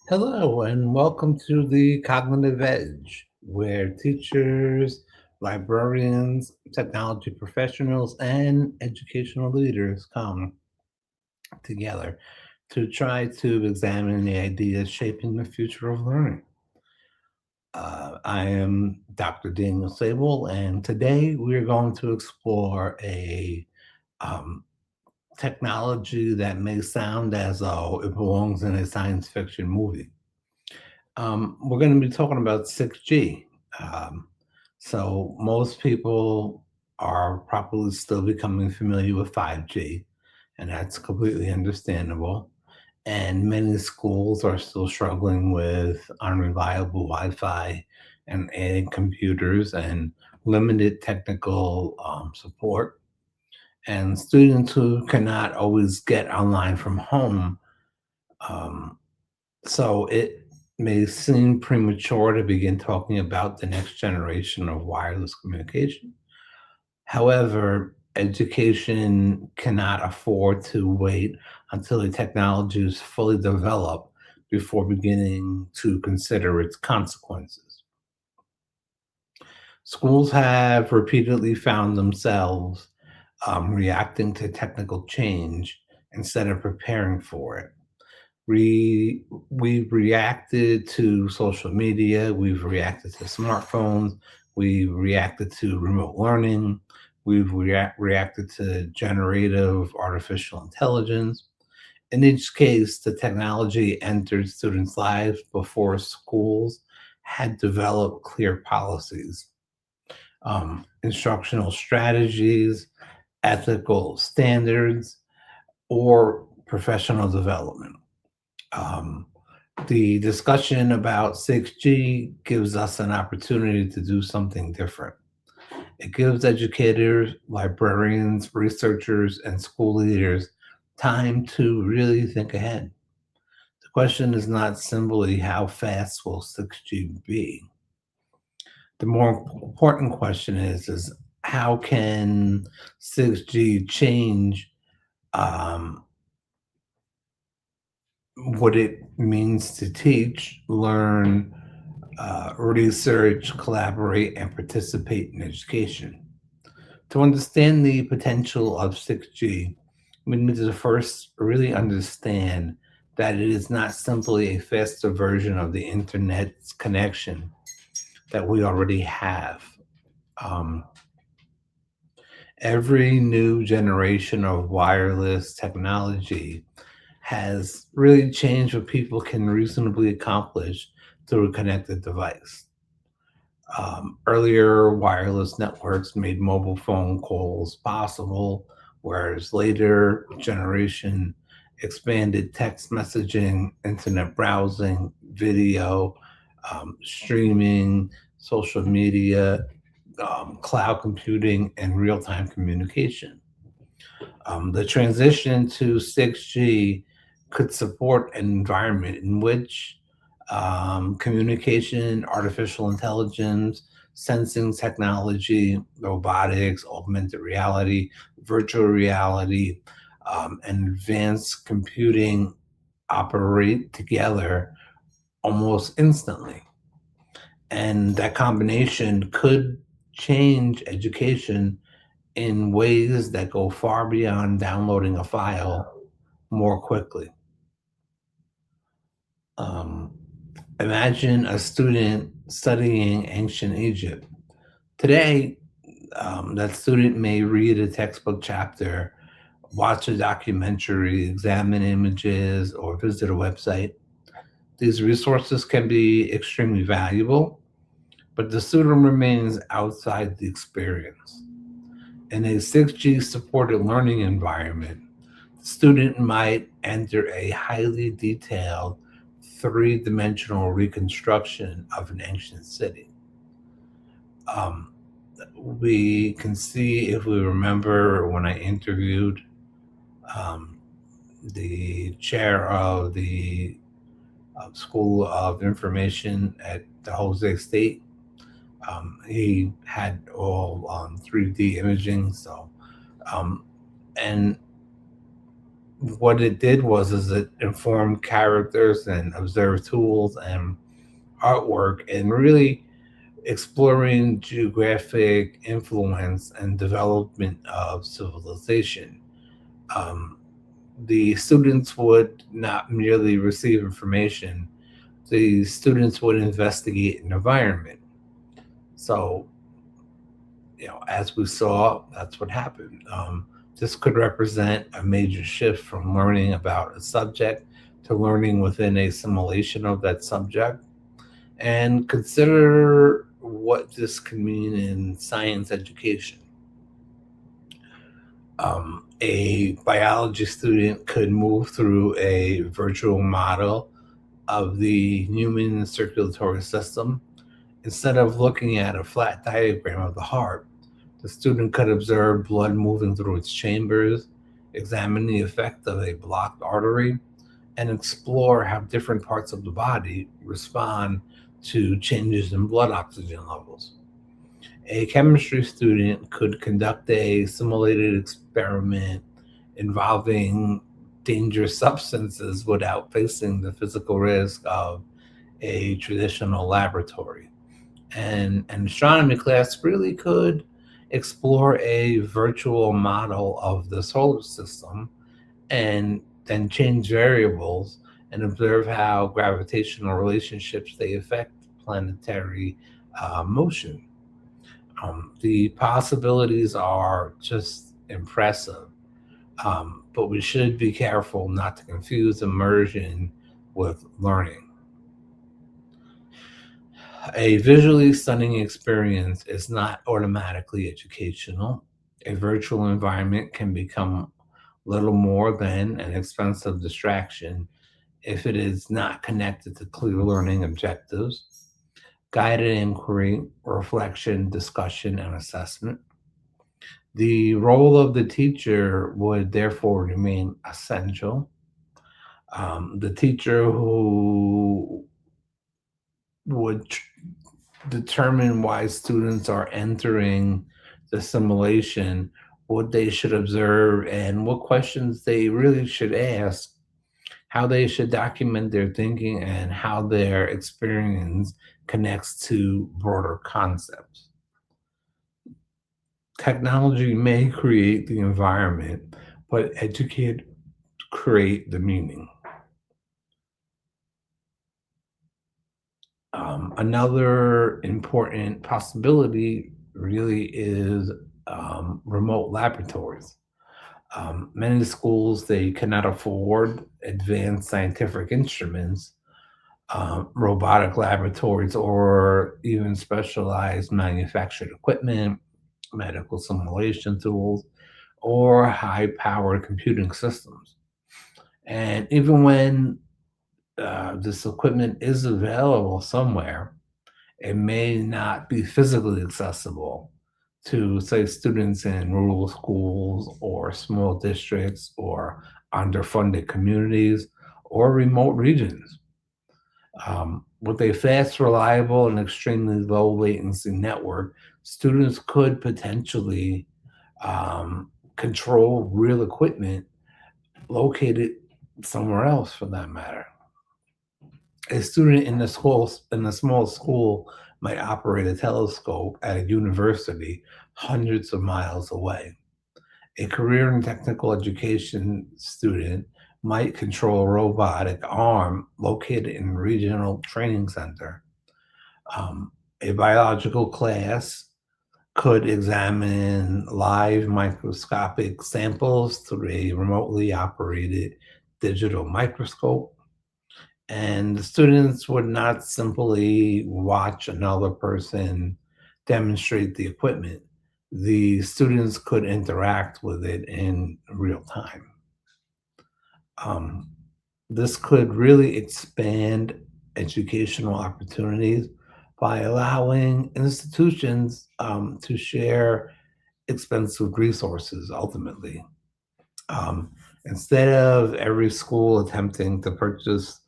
Hello, and welcome to the Cognitive Edge, where teachers, librarians, technology professionals, and educational leaders come together to try to examine the ideas shaping the future of learning. I am Dr. Daniel Sable, and today we're going to explore a um, technology that may sound as though it belongs in a science fiction movie. We're going to be talking about 6G. Um, so most people are probably still becoming familiar with 5G, and that's completely understandable. And many schools are still struggling with unreliable Wi-Fi and computers and limited technical support. And students who cannot always get online from home, um, so it may seem premature to begin talking about the next generation of wireless communication. However, education cannot afford to wait until the technology is fully developed before beginning to consider its consequences. Schools have repeatedly found themselves reacting to technical change instead of preparing for it. We've reacted to social media, we've reacted to smartphones, we've reacted to remote learning, we've reacted to generative artificial intelligence. In each case, the technology entered students' lives before schools had developed clear policies, instructional strategies, ethical standards, or professional development. Um, the discussion about 6G gives us an opportunity to do something different. It gives educators, librarians, researchers, and school leaders time to really think ahead. The question is not simply how fast will 6G be. The more important question is how can 6G change um, what it means to teach, learn, research, collaborate, and participate in education. To understand the potential of 6G, we need to first really understand that it is not simply a faster version of the internet's connection that we already have. Um, every new generation of wireless technology has really changed what people can reasonably accomplish through a connected device. Earlier, wireless networks made mobile phone calls possible, whereas later generation expanded text messaging, internet browsing, video, streaming, social media, cloud computing, and real-time communication. The transition to 6G could support an environment in which communication, artificial intelligence, sensing technology, robotics, augmented reality, virtual reality, and advanced computing operate together almost instantly. And that combination could change education in ways that go far beyond downloading a file more quickly. Um, Imagine a student studying ancient Egypt. Today, that student may read a textbook chapter, watch a documentary, examine images, or visit a website. These resources can be extremely valuable, but the student remains outside the experience. In a 6G supported learning environment, the student might enter a highly detailed three-dimensional reconstruction of an ancient city. Um, we can see, if we remember, when I interviewed um, the chair of the School of Information at the Jose State, he had all 3D imaging. So, um, and what it did was is it informed characters and observed tools and artwork and really exploring geographic influence and development of civilization. Um, the students would not merely receive information, the students would investigate an environment. So, as we saw, that's what happened. This could represent a major shift from learning about a subject to learning within a simulation of that subject. And consider what this can mean in science education. A biology student could move through a virtual model of the human circulatory system. Instead of looking at a flat diagram of the heart, the student could observe blood moving through its chambers, examine the effect of a blocked artery, and explore how different parts of the body respond to changes in blood oxygen levels. A chemistry student could conduct a simulated experiment involving dangerous substances without facing the physical risk of a traditional laboratory. And an astronomy class really could explore a virtual model of the solar system and then change variables and observe how gravitational relationships they affect planetary motion. The possibilities are just impressive, but we should be careful not to confuse immersion with learning. A visually stunning experience is not automatically educational. A virtual environment can become little more than an expensive distraction if it is not connected to clear learning objectives, guided inquiry, reflection, discussion, and assessment. The role of the teacher would therefore remain essential. The teacher who would determine why students are entering the simulation, what they should observe, and what questions they really should ask, how they should document their thinking, and how their experience connects to broader concepts. Technology may create the environment, but educate create the meaning. Another important possibility really is remote laboratories. Many schools they cannot afford advanced scientific instruments, robotic laboratories, or even specialized manufactured equipment, medical simulation tools, or high-powered computing systems. And even when this equipment is available somewhere, it may not be physically accessible to, say, students in rural schools or small districts or underfunded communities or remote regions. With a fast, reliable, and extremely low latency network, students could potentially control real equipment located somewhere else for that matter. A student in a small school might operate a telescope at a university hundreds of miles away. A career in technical education student might control a robotic arm located in a regional training center. A biological class could examine live microscopic samples through a remotely operated digital microscope. And the students would not simply watch another person demonstrate the equipment. The students could interact with it in real time. Um, this could really expand educational opportunities by allowing institutions to share expensive resources ultimately. Um, Instead of every school attempting to purchase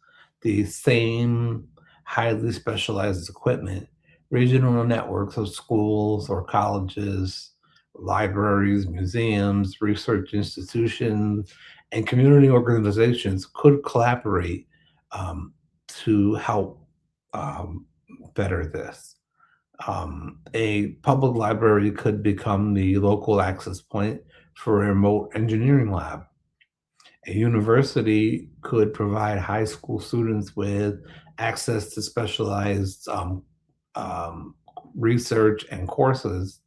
the same highly specialized equipment, regional networks of schools or colleges, libraries, museums, research institutions, And community organizations could collaborate to help um, better this. A public library could become the local access point for a remote engineering lab. A university could provide high school students with access to specialized um, research and courses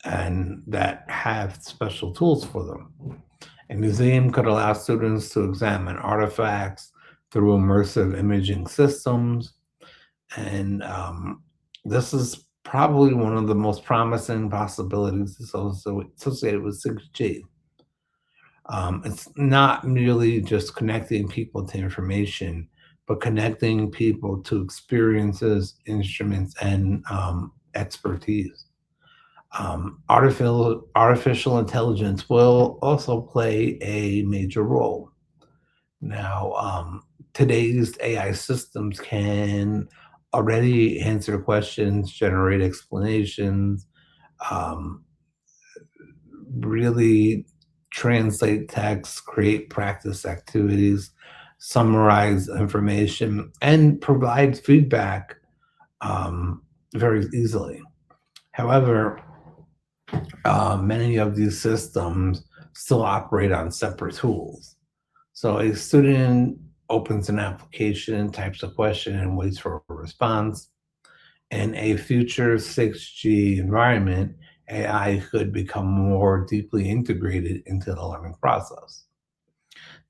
and that have special tools for them. A museum could allow students to examine artifacts through immersive imaging systems. And this is probably one of the most promising possibilities associated with 6G. It's not merely just connecting people to information, but connecting people to experiences, instruments, and expertise. Artificial intelligence will also play a major role. Now, today's AI systems can already answer questions, generate explanations, um, really translate text, create practice activities, summarize information, and provide feedback very easily. However, many of these systems still operate on separate tools. So a student opens an application, types a question, and waits for a response. In a future 6G environment, AI could become more deeply integrated into the learning process.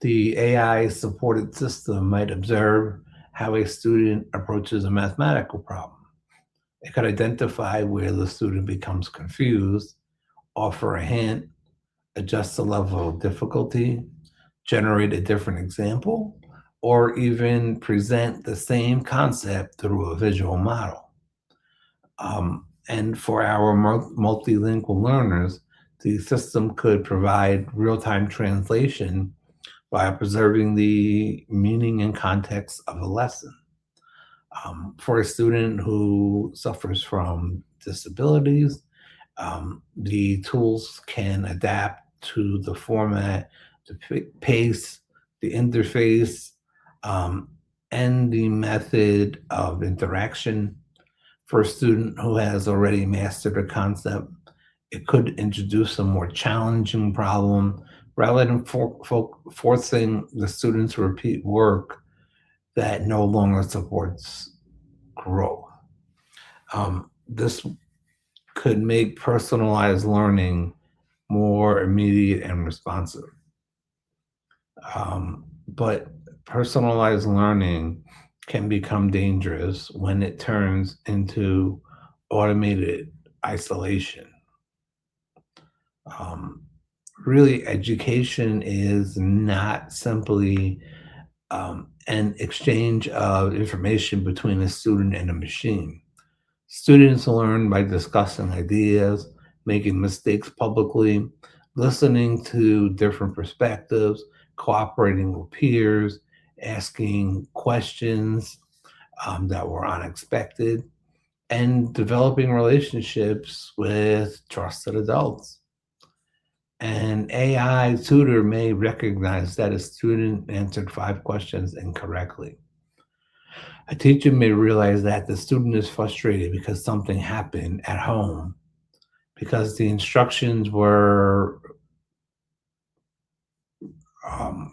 The AI supported system might observe how a student approaches a mathematical problem. It could identify where the student becomes confused, offer a hint, adjust the level of difficulty, generate a different example, or even present the same concept through a visual model. And for our multilingual learners, the system could provide real time translation by preserving the meaning and context of a lesson. For a student who suffers from disabilities, the tools can adapt to the format, the pace, the interface, um, and the method of interaction. For a student who has already mastered a concept, it could introduce a more challenging problem rather than forcing the student to repeat work that no longer supports growth. This could make personalized learning more immediate and responsive. But personalized learning can become dangerous when it turns into automated isolation. Um, Really, education is not simply an exchange of information between a student and a machine. Students learn by discussing ideas, making mistakes publicly, listening to different perspectives, cooperating with peers, asking questions that were unexpected, and developing relationships with trusted adults. An AI tutor may recognize that a student answered 5 questions incorrectly. A teacher may realize that the student is frustrated because something happened at home, because the instructions were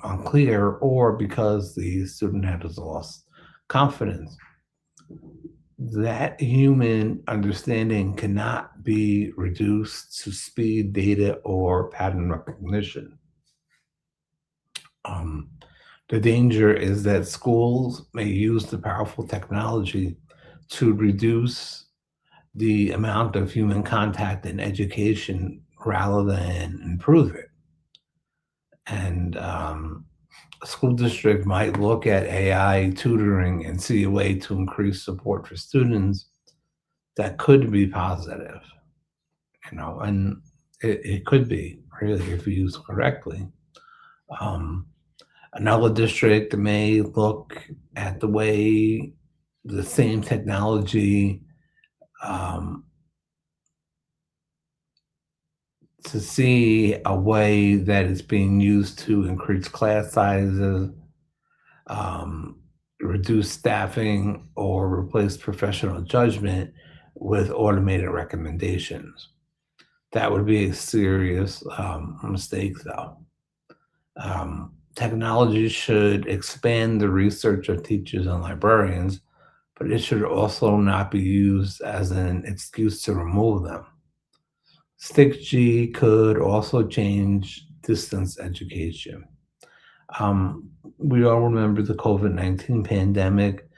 unclear, or because the student has lost confidence. That human understanding cannot be reduced to speed, data, or pattern recognition. Um, the danger is that schools may use the powerful technology to reduce the amount of human contact in education rather than improve it. And a school district might look at AI tutoring and see a way to increase support for students that could be positive, and it could be really if used correctly. Um, Another district may look at the way the same technology um, to see a way that it's being used to increase class sizes, um, reduce staffing, or replace professional judgment with automated recommendations. That would be a serious mistake, though. Technology should expand the research of teachers and librarians, but it should also not be used as an excuse to remove them. 6G could also change distance education. We all remember the COVID-19 pandemic,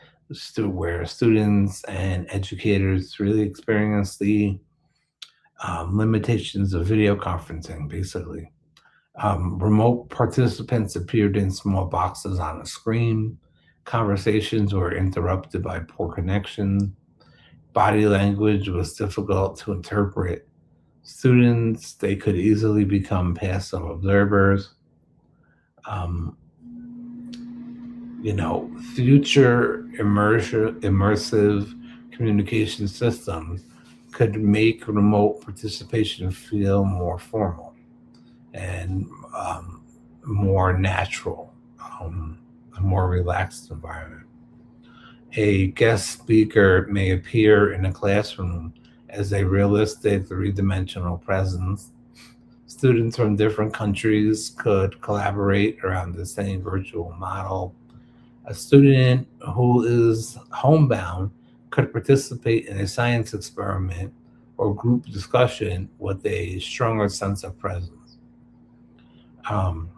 where students and educators really experienced the limitations of video conferencing, basically. Remote participants appeared in small boxes on a screen. Conversations were interrupted by poor connection. Body language was difficult to interpret. Students, they could easily become passive observers. Um, Future immersive communication systems could make remote participation feel more formal and more natural, a more relaxed environment. A guest speaker may appear in a classroom as a realistic three-dimensional presence. Students from different countries could collaborate around the same virtual model. A student who is homebound could participate in a science experiment or group discussion with a stronger sense of presence. Um,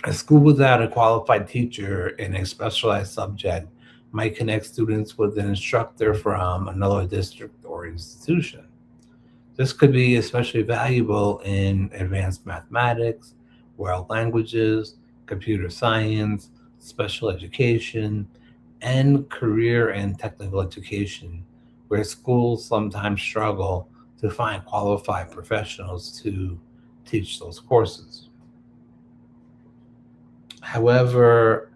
a school without a qualified teacher in a specialized subject might connect students with an instructor from another district or institution. This could be especially valuable in advanced mathematics, world languages, computer science, special education, and career and technical education, where schools sometimes struggle to find qualified professionals to teach those courses. However,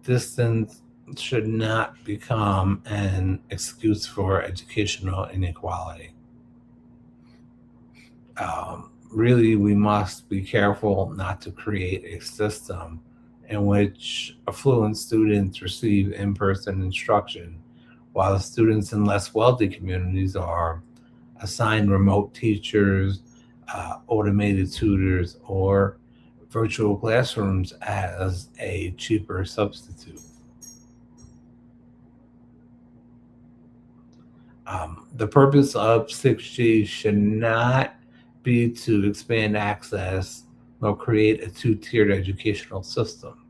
distance should not become an excuse for educational inequality. Really, we must be careful not to create a system in which affluent students receive in person instruction, while students in less wealthy communities are assigned remote teachers, automated tutors, or virtual classrooms as a cheaper substitute. The purpose of 6G should not be to expand access nor create a two-tiered educational system.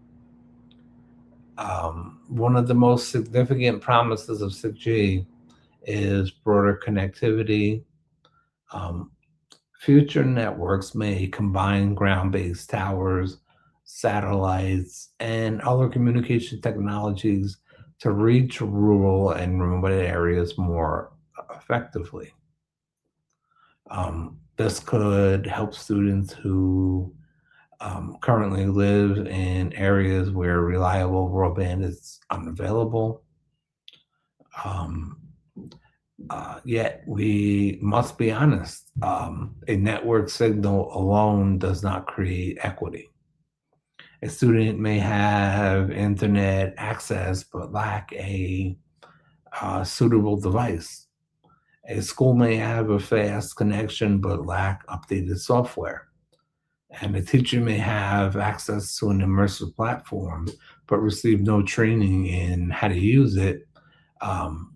One of the most significant promises of 6G is broader connectivity. Um, Future networks may combine ground-based towers, satellites, and other communication technologies to reach rural and remote areas more effectively. This could help students who currently live in areas where reliable broadband is unavailable. Um, Yet we must be honest. A network signal alone does not create equity. A student may have internet access but lack a suitable device. A school may have a fast connection but lack updated software. And a teacher may have access to an immersive platform but receive no training in how to use it. Um,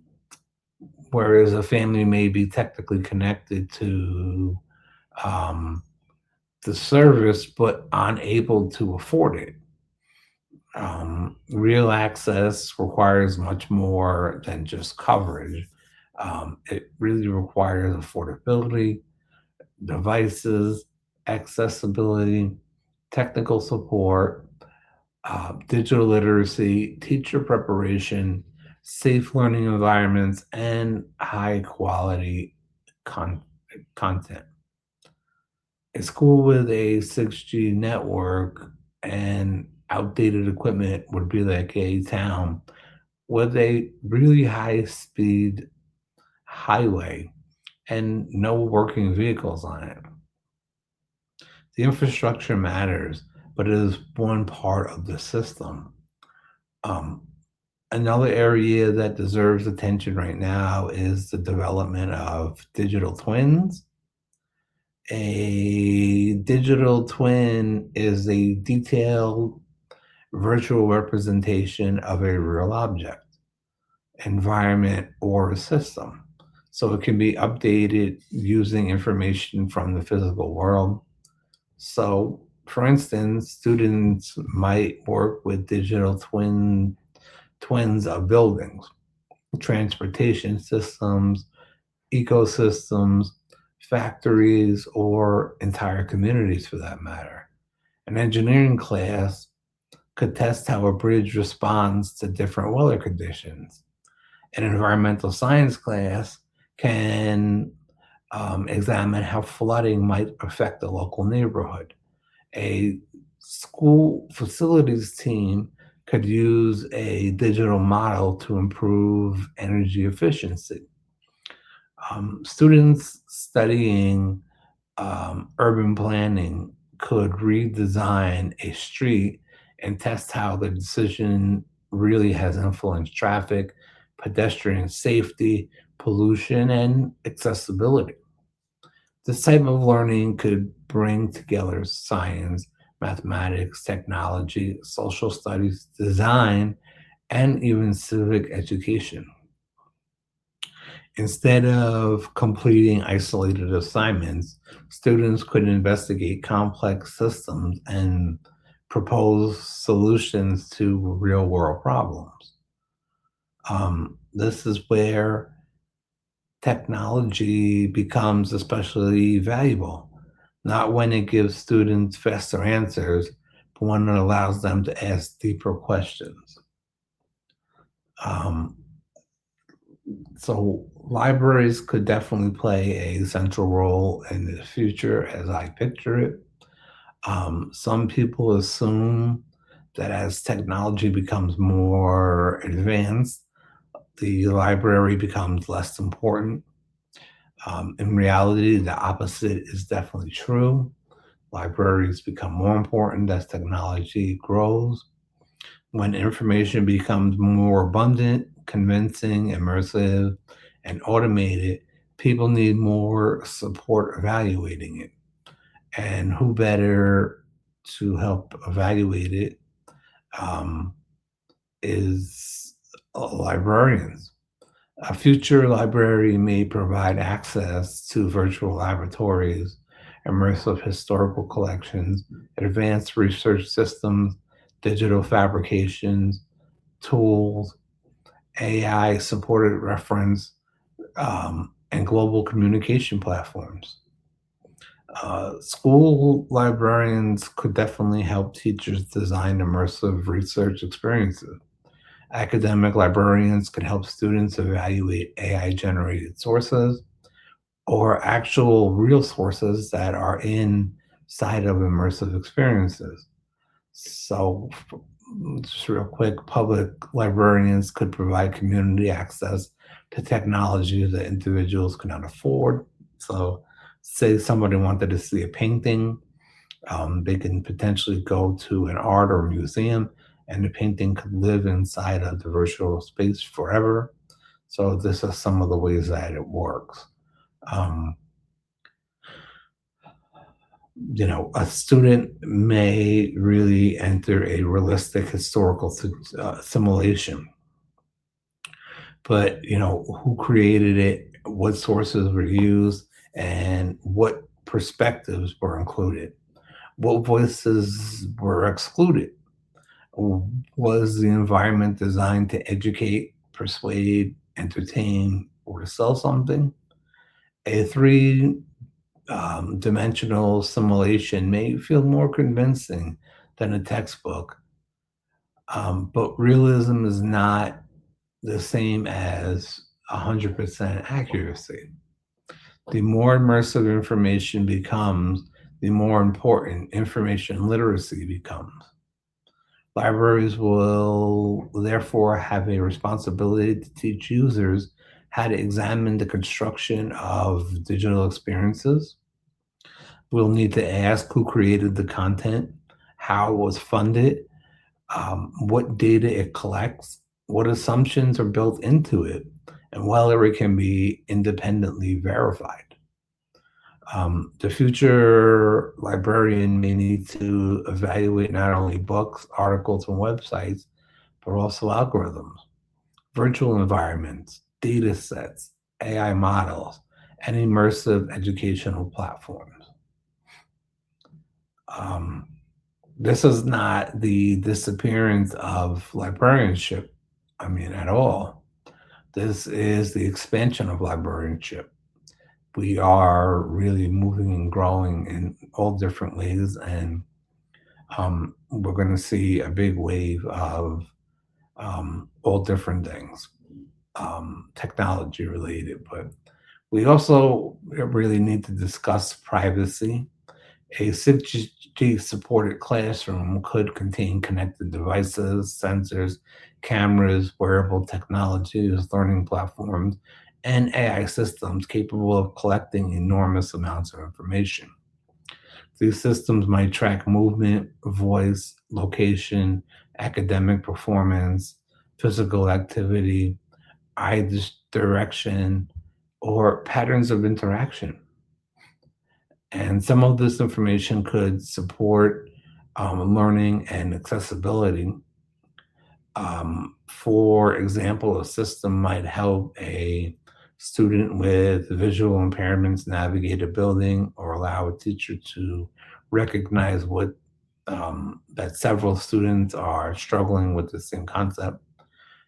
Whereas a family may be technically connected to um, the service but unable to afford it. Real access requires much more than just coverage. It really requires affordability, devices, accessibility, technical support, digital literacy, teacher preparation, safe learning environments, and high quality con- content. A school with a 6G network and outdated equipment would be like a town with a really high speed highway and no working vehicles on it. The infrastructure matters, but it is one part of the system. Um, Another area that deserves attention right now is the development of digital twins. A digital twin is a detailed virtual representation of a real object, environment, or a system. So it can be updated using information from the physical world. So, for instance, students might work with twins of buildings, transportation systems, ecosystems, factories, or entire communities for that matter. An engineering class could test how a bridge responds to different weather conditions. An environmental science class can examine how flooding might affect a local neighborhood. A school facilities team could use a digital model to improve energy efficiency. Students studying urban planning could redesign a street and test how the decision really has influenced traffic, pedestrian safety, pollution, and accessibility. This type of learning could bring together science, mathematics, technology, social studies, design, and even civic education. Instead of completing isolated assignments, students could investigate complex systems and propose solutions to real world problems. This is where technology becomes especially valuable, not when it gives students faster answers, but when it allows them to ask deeper questions. Um, so, libraries could definitely play a central role in the future as I picture it. Some people assume that as technology becomes more advanced, the library becomes less important. In reality, the opposite is definitely true. Libraries become more important as technology grows. When information becomes more abundant, convincing, immersive, and automated, people need more support evaluating it. And who better to help evaluate it um, is librarians. A future library may provide access to virtual laboratories, immersive historical collections, advanced research systems, digital fabrications, tools, AI supported reference, and global communication platforms. School librarians could definitely help teachers design immersive research experiences. Academic librarians could help students evaluate AI generated sources or actual real sources that are inside of immersive experiences. So, just real quick, public librarians could provide community access to technology that individuals could not afford. So, say somebody wanted to see a painting, they can potentially go to an art or museum, and the painting could live inside of the virtual space forever. So, this is some of the ways that it works. Um, a student may really enter a realistic historical simulation, but who created it, what sources were used, and what perspectives were included, what voices were excluded. Was the environment designed to educate, persuade, entertain, or to sell something? A three dimensional simulation may feel more convincing than a textbook, but realism is not the same as 100% accuracy. The more immersive information becomes, the more important information literacy becomes. Libraries will therefore have a responsibility to teach users how to examine the construction of digital experiences, We'll need to ask who created the content, how it was funded, what data it collects, what assumptions are built into it, and whether it can be independently verified. The future librarian may need to evaluate not only books, articles, and websites, but also algorithms, virtual environments, data sets, AI models, and immersive educational platforms. Um, this is not the disappearance of librarianship, at all. This is the expansion of librarianship. We are really moving and growing in all different ways, and we're going to see a big wave of all different things, technology related. But we also really need to discuss privacy. A 6G supported classroom could contain connected devices, sensors, cameras, wearable technologies, learning platforms, and AI systems capable of collecting enormous amounts of information. These systems might track movement, voice, location, academic performance, physical activity, direction, or patterns of interaction. And some of this information could support learning and accessibility. For example, a system might help a student with visual impairments navigate a building or allow a teacher to recognize that several students are struggling with the same concept.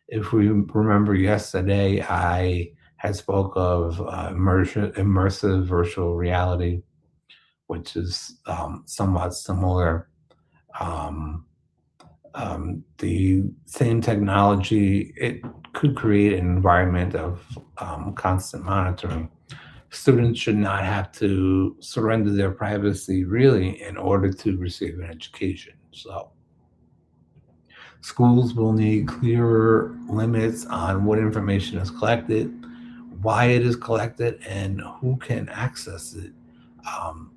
If we remember yesterday, I had spoke of immersive virtual reality, which is somewhat similar. Um, the same technology, it could create an environment of constant monitoring. Students should not have to surrender their privacy really in order to receive an education. So, schools will need clearer limits on what information is collected, why it is collected, and who can access it. Um,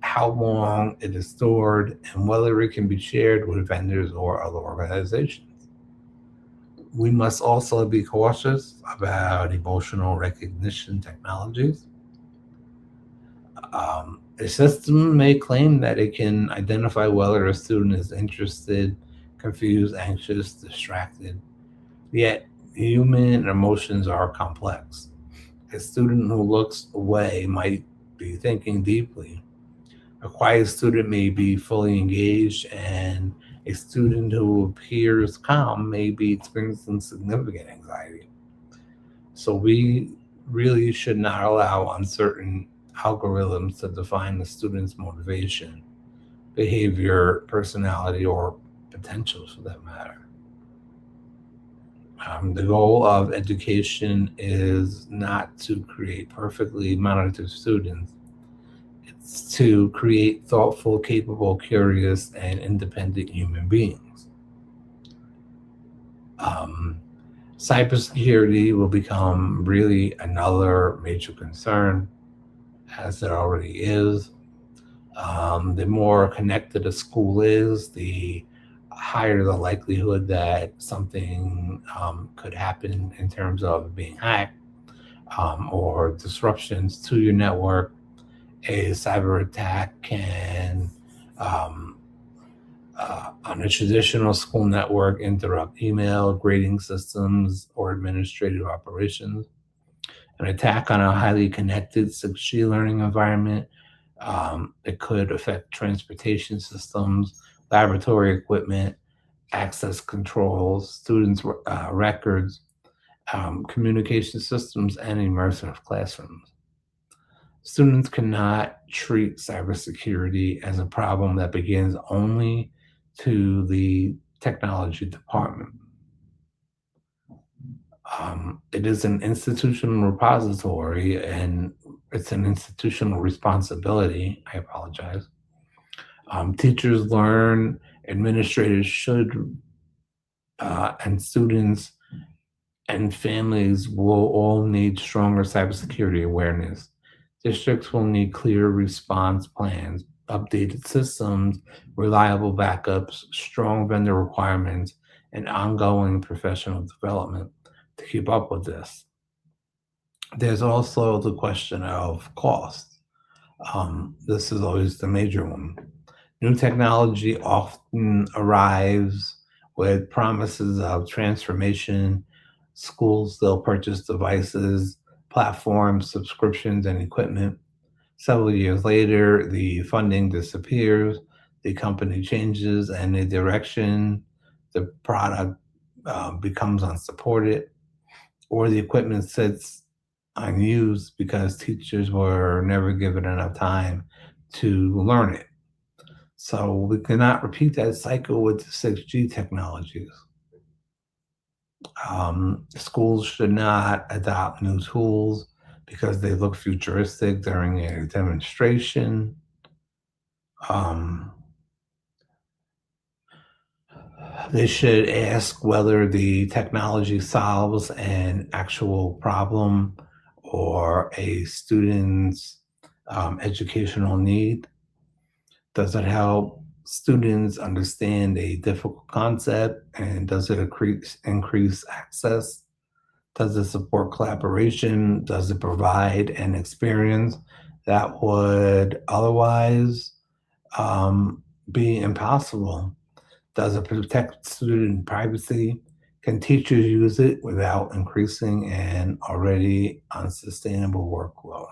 how long it is stored, and whether it can be shared with vendors or other organizations. We must also be cautious about emotional recognition technologies. A system may claim that it can identify whether a student is interested, confused, anxious, distracted, yet human emotions are complex. A student who looks away might be thinking deeply. A quiet student may be fully engaged, and a student who appears calm may be experiencing significant anxiety. So, we really should not allow uncertain algorithms to define the student's motivation, behavior, personality, or potentials for that matter. The goal of education is not to create perfectly monitored students. It's to create thoughtful, capable, curious, and independent human beings. Um, Cybersecurity will become really another major concern, as it already is. The more connected a school is, the higher the likelihood that something could happen in terms of being hacked or disruptions to your network. A cyber attack can, um, on a traditional school network, interrupt email, grading systems, or administrative operations. An attack on a highly connected 6G learning environment, it could affect transportation systems, laboratory equipment, access controls, students' records, communication systems, and immersive classrooms. Students cannot treat cybersecurity as a problem that begins only to the technology department. It is an institutional repository and it's an institutional responsibility. I apologize. Teachers learn, administrators should, and students and families will all need stronger cybersecurity awareness. Districts will need clear response plans, updated systems, reliable backups, strong vendor requirements, and ongoing professional development to keep up with this. There's also the question of cost. This is always the major one. New technology often arrives with promises of transformation. Schools, they'll purchase devices, platforms, subscriptions, and equipment. Several years later, the funding disappears, the company changes, and the direction, the product becomes unsupported, or the equipment sits unused because teachers were never given enough time to learn it. So we cannot repeat that cycle with the 6G technologies. Schools should not adopt new tools because they look futuristic during a demonstration. Um, they should ask whether the technology solves an actual problem or a student's educational need. Does it help students understand a difficult concept, and does it increase access? Does it support collaboration? Does it provide an experience that would otherwise um, be impossible? Does it protect student privacy? Can teachers use it without increasing an already unsustainable workload?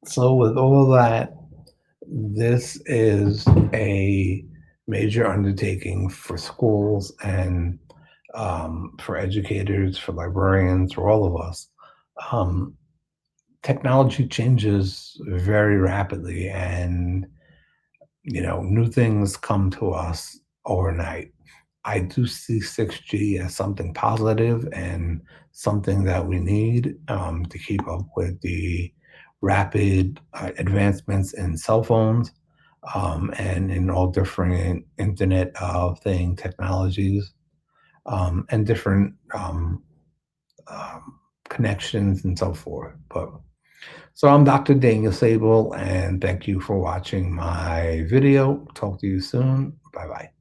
So, with all that, this is a major undertaking for schools and for educators, for librarians, for all of us. Um, Technology changes very rapidly, and new things come to us overnight. I do see 6G as something positive and something that we need to keep up with the rapid advancements in cell phones and in all different Internet of Thing technologies and different um, connections and so forth. But so I'm Dr. Daniel Sable, and thank you for watching my video. Talk to you soon. Bye bye.